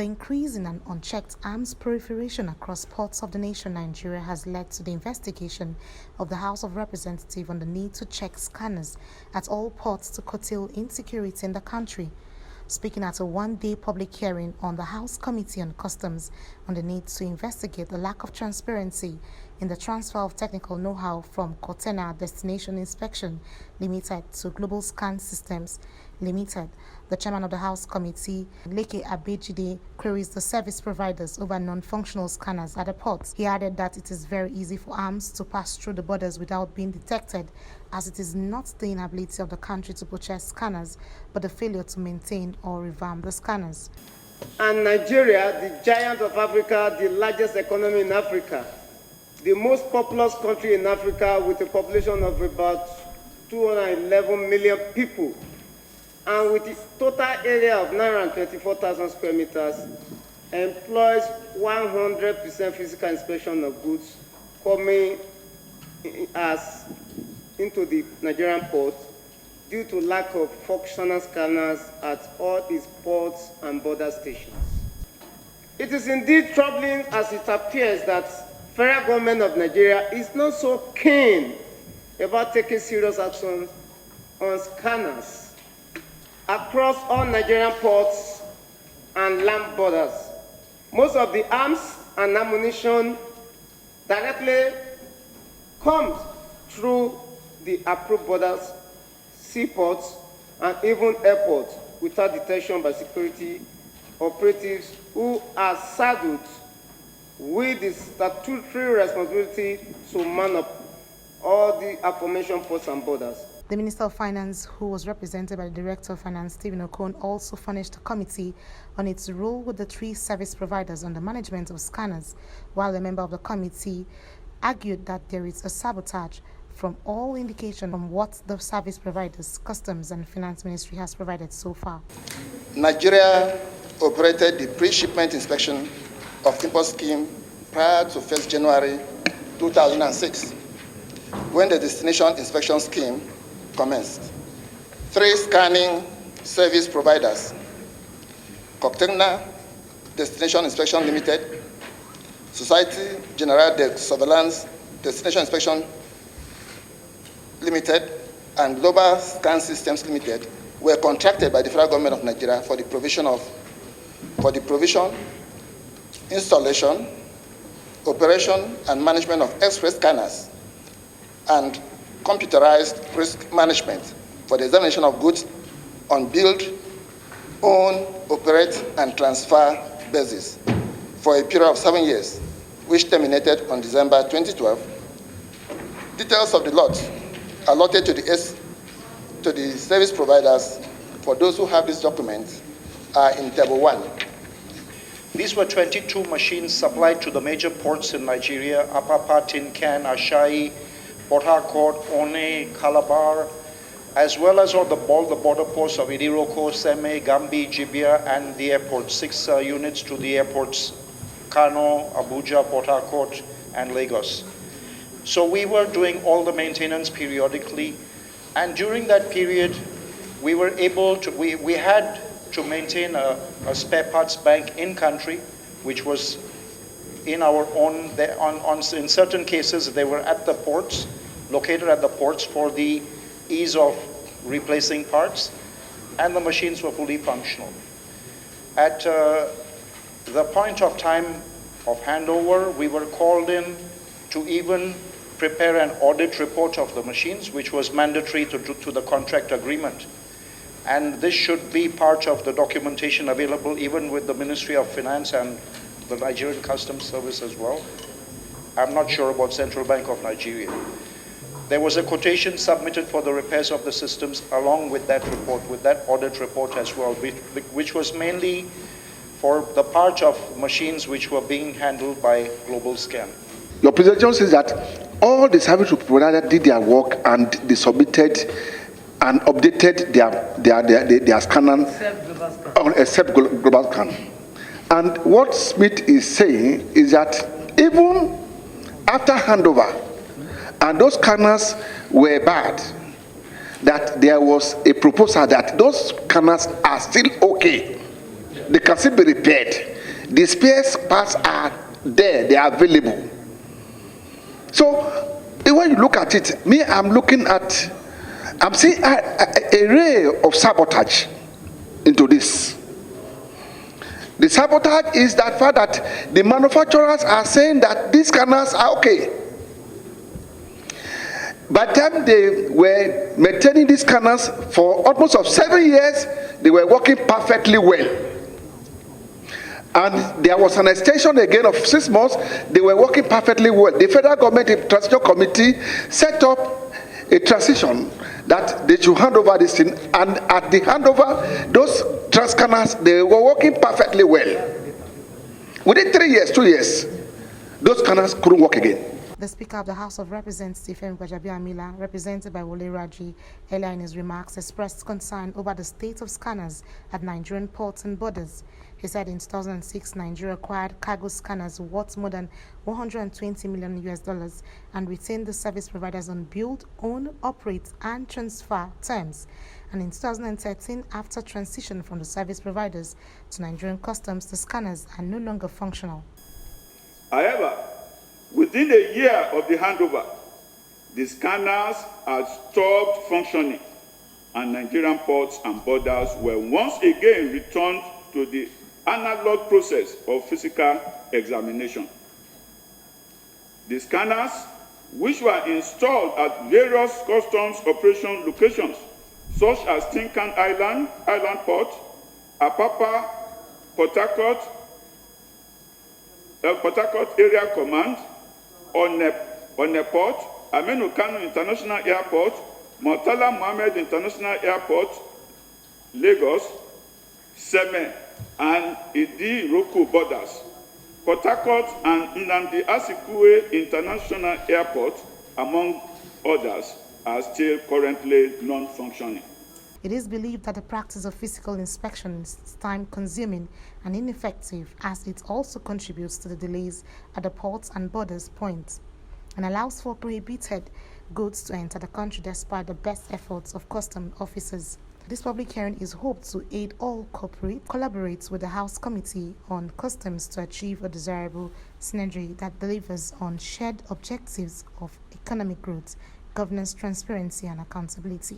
The increase in an unchecked arms proliferation across ports of the nation Nigeria has led to the investigation of the House of Representatives on the need to check scanners at all ports to curtail insecurity in the country. Speaking at a one-day public hearing on the House Committee on Customs on the need to investigate the lack of transparency in the transfer of technical know-how from Container Destination Inspection Limited to Global Scan Systems Limited, the chairman of the House Committee, Leke Abejide, queries the service providers over non-functional scanners at the ports. He added that it is very easy for arms to pass through the borders without being detected, as it is not the inability of the country to purchase scanners, but the failure to maintain or revamp the scanners. And Nigeria, the giant of Africa, the largest economy in Africa, the most populous country in Africa with a population of about 211 million people, and with its total area of 924,000 square meters, employs 100% physical inspection of goods coming into the Nigerian port due to lack of functional scanners at all its ports and border stations. It is indeed troubling as it appears that federal government of Nigeria is not so keen about taking serious action on scanners across all Nigerian ports and land borders. Most of the arms and ammunition directly comes through the approved borders, seaports, and even airports without detection by security operatives who are saddled with the statutory responsibility to man up all the aforementioned ports and borders. The Minister of Finance, who was represented by the Director of Finance, Stephen Okon, also furnished the committee on its role with the three service providers on the management of scanners, while a member of the committee argued that there is a sabotage from all indication from what the service providers, Customs and Finance Ministry has provided so far. Nigeria operated the pre-shipment inspection of import scheme prior to 1st January 2006, when the destination inspection scheme commenced. 3 scanning service providers, Container Destination Inspection Limited, Society Generale de Surveillance Destination Inspection Limited, and Global Scan Systems Limited, were contracted by the federal government of Nigeria for the provision, installation, operation, and management of X-ray scanners and computerized risk management for the examination of goods on build, own, operate, and transfer basis for a period of 7 years, which terminated on December 2012. Details of the lot allotted to the service providers for those who have these documents are in Table 1. These were 22 machines supplied to the major ports in Nigeria: Apapa, Tin Can, Ashai, Port Harcourt, One, Calabar, as well as all the border ports of Idiroko, Seme, Gambi, Jibia, and the airports. 6 units to the airports: Kano, Abuja, Port Harcourt, and Lagos. So we were doing all the maintenance periodically, and during that period, we were able to, we had to maintain a spare parts bank in country, which was in our own, in certain cases, they were at the ports, located at the ports for the ease of replacing parts, and the machines were fully functional. At the point of time of handover, we were called in to even prepare an audit report of the machines, which was mandatory to the contract agreement. And this should be part of the documentation available even with the Ministry of Finance and the Nigerian Customs Service as well. I'm not sure about Central Bank of Nigeria. There was a quotation submitted for the repairs of the systems along with that report, with that audit report as well, which was mainly for the part of machines which were being handled by Global Scan. Your presentation says that all the service providers did their work and they submitted and updated their scanner except Global Scan. And what Smith is saying is that even after handover, and those scanners were bad, that there was a proposal that those scanners are still okay. they can still be repaired. The spare parts are there, they are available. So when you look at it, I'm seeing a ray of sabotage into this. The sabotage is that fact that the manufacturers are saying that these scanners are okay. By the time they were maintaining these scanners for almost of 7 years, they were working perfectly well. And there was an extension again of 6 months, they were working perfectly well. The federal government, the transition committee, set up a transition that they should hand over this thing, and at the handover, those scanners, they were working perfectly well. Within 3 years, 2 years, those scanners couldn't work again. The Speaker of the House of Representatives, Gbajabiamila, represented by Wole Raji, earlier in his remarks, expressed concern over the state of scanners at Nigerian ports and borders. He said in 2006, Nigeria acquired cargo scanners worth more than $120 million and retained the service providers on build, own, operate, and transfer terms. And in 2013, after transition from the service providers to Nigerian customs, the scanners are no longer functional. However, within a year of the handover, the scanners had stopped functioning, and Nigerian ports and borders were once again returned to the analog process of physical examination. The scanners, which were installed at various customs operation locations, such as Tinkan Island Port, Apapa, Port Harcourt Area Command, Oneport, Aminu Kano International Airport, Murtala Mohammed International Airport, Lagos, Seme and Idi Roku borders, Port Harcourt and Nnamdi Azikiwe International Airport, among others, are still currently non-functioning. It is believed that the practice of physical inspection is time-consuming and ineffective, as it also contributes to the delays at the ports and borders points and allows for prohibited goods to enter the country despite the best efforts of custom officers. This public hearing is hoped to aid all collaborates with the House Committee on Customs to achieve a desirable synergy that delivers on shared objectives of economic growth, governance, transparency, and accountability.